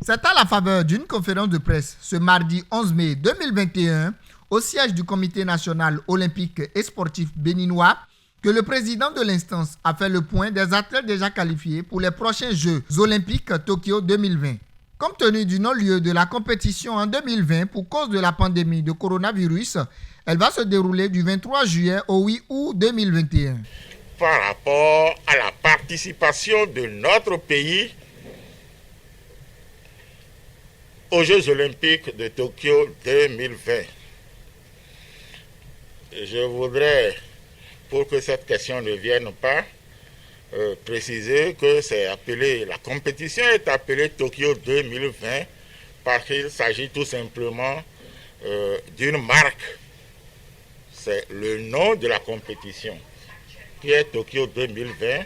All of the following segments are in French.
C'est à la faveur d'une conférence de presse ce mardi 11 mai 2021 au siège du Comité national olympique et sportif béninois que le président de l'instance a fait le point des athlètes déjà qualifiés pour les prochains Jeux olympiques Tokyo 2020. Compte tenu du non-lieu de la compétition en 2020 pour cause de la pandémie de coronavirus, elle va se dérouler du 23 juillet au 8 août 2021. Par rapport à la participation de notre pays aux Jeux olympiques de Tokyo 2020. Je voudrais, pour que cette question ne vienne pas, préciser que la compétition est appelée Tokyo 2020 parce qu'il s'agit tout simplement d'une marque. C'est le nom de la compétition qui est Tokyo 2020.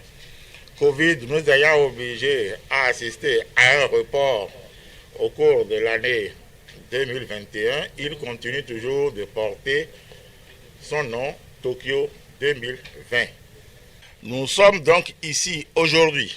Covid nous ayant obligés à assister à un report au cours de l'année 2021, il continue toujours de porter son nom, Tokyo 2020. Nous sommes donc ici aujourd'hui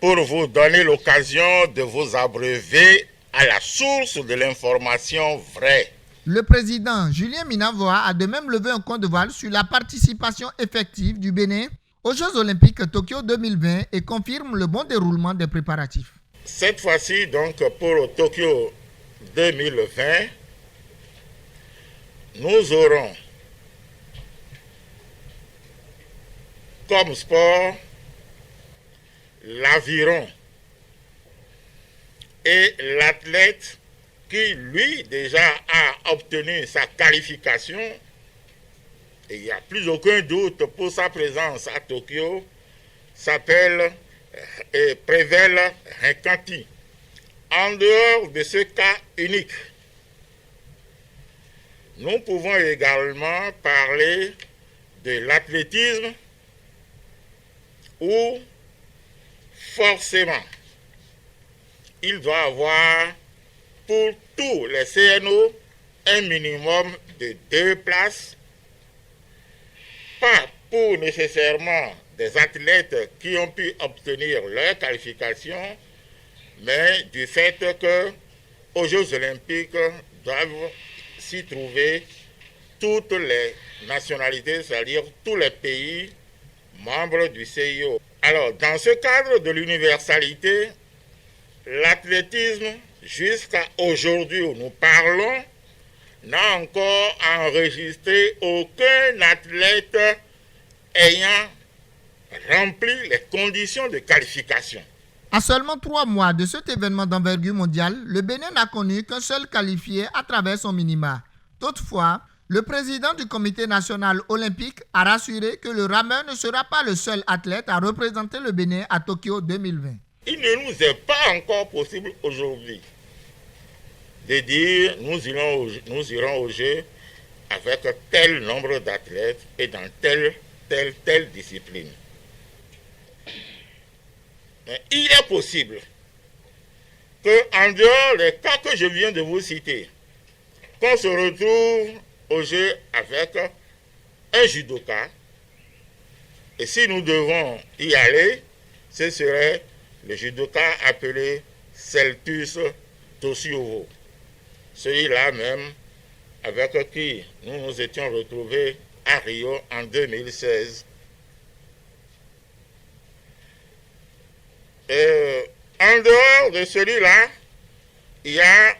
pour vous donner l'occasion de vous abreuver à la source de l'information vraie. Le président Julien Minavoa a de même levé un coin de voile sur la participation effective du Bénin aux Jeux olympiques Tokyo 2020 et confirme le bon déroulement des préparatifs. Cette fois-ci, donc, pour Tokyo 2020, nous aurons comme sport l'aviron et l'athlète qui, lui, déjà a obtenu sa qualification, et il n'y a plus aucun doute pour sa présence à Tokyo, s'appelle Prével Rinkanti. En dehors de ce cas unique, nous pouvons également parler de l'athlétisme où forcément il doit avoir pour tous les CNO un minimum de 2 places, pas pour nécessairement des athlètes qui ont pu obtenir leur qualification, mais du fait que aux Jeux olympiques doivent s'y trouver toutes les nationalités, c'est-à-dire tous les pays membres du CIO. Alors, dans ce cadre de l'universalité, l'athlétisme, jusqu'à aujourd'hui où nous parlons, n'a encore enregistré aucun athlète ayant rempli les conditions de qualification. À seulement 3 mois de cet événement d'envergure mondiale, le Bénin n'a connu qu'un seul qualifié à travers son minima. Toutefois, le président du Comité national olympique a rassuré que le rameur ne sera pas le seul athlète à représenter le Bénin à Tokyo 2020. Il ne nous est pas encore possible aujourd'hui de dire nous irons au jeu avec tel nombre d'athlètes et dans telle discipline. Mais il est possible qu'en dehors des cas que je viens de vous citer, qu'on se retrouve au jeu avec un judoka, et si nous devons y aller, ce serait le judoka appelé Celtus Tosiovo. Celui-là même avec qui nous nous étions retrouvés à Rio en 2016. En dehors de celui-là, il y a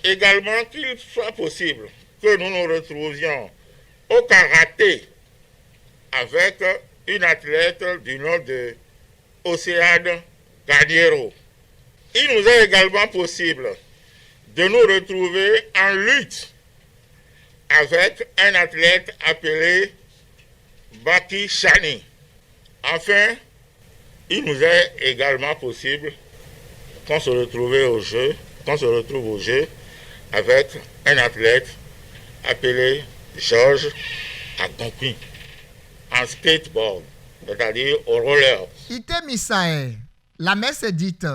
également qu'il soit possible que nous nous retrouvions au karaté avec une athlète du nom de Océane Gadiero. Il nous est également possible de nous retrouver en lutte avec un athlète appelé Baki Chani. Enfin, il nous est également possible qu'on se retrouve au jeu avec un athlète appelé Georges Agonkwi en skateboard, c'est-à-dire au roller. Ite Misae, la messe est dite.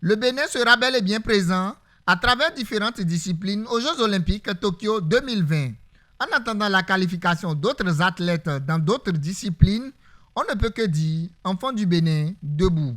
Le Bénin sera bel et bien présent à travers différentes disciplines aux Jeux olympiques Tokyo 2020. En attendant la qualification d'autres athlètes dans d'autres disciplines, on ne peut que dire, enfants du Bénin, debout.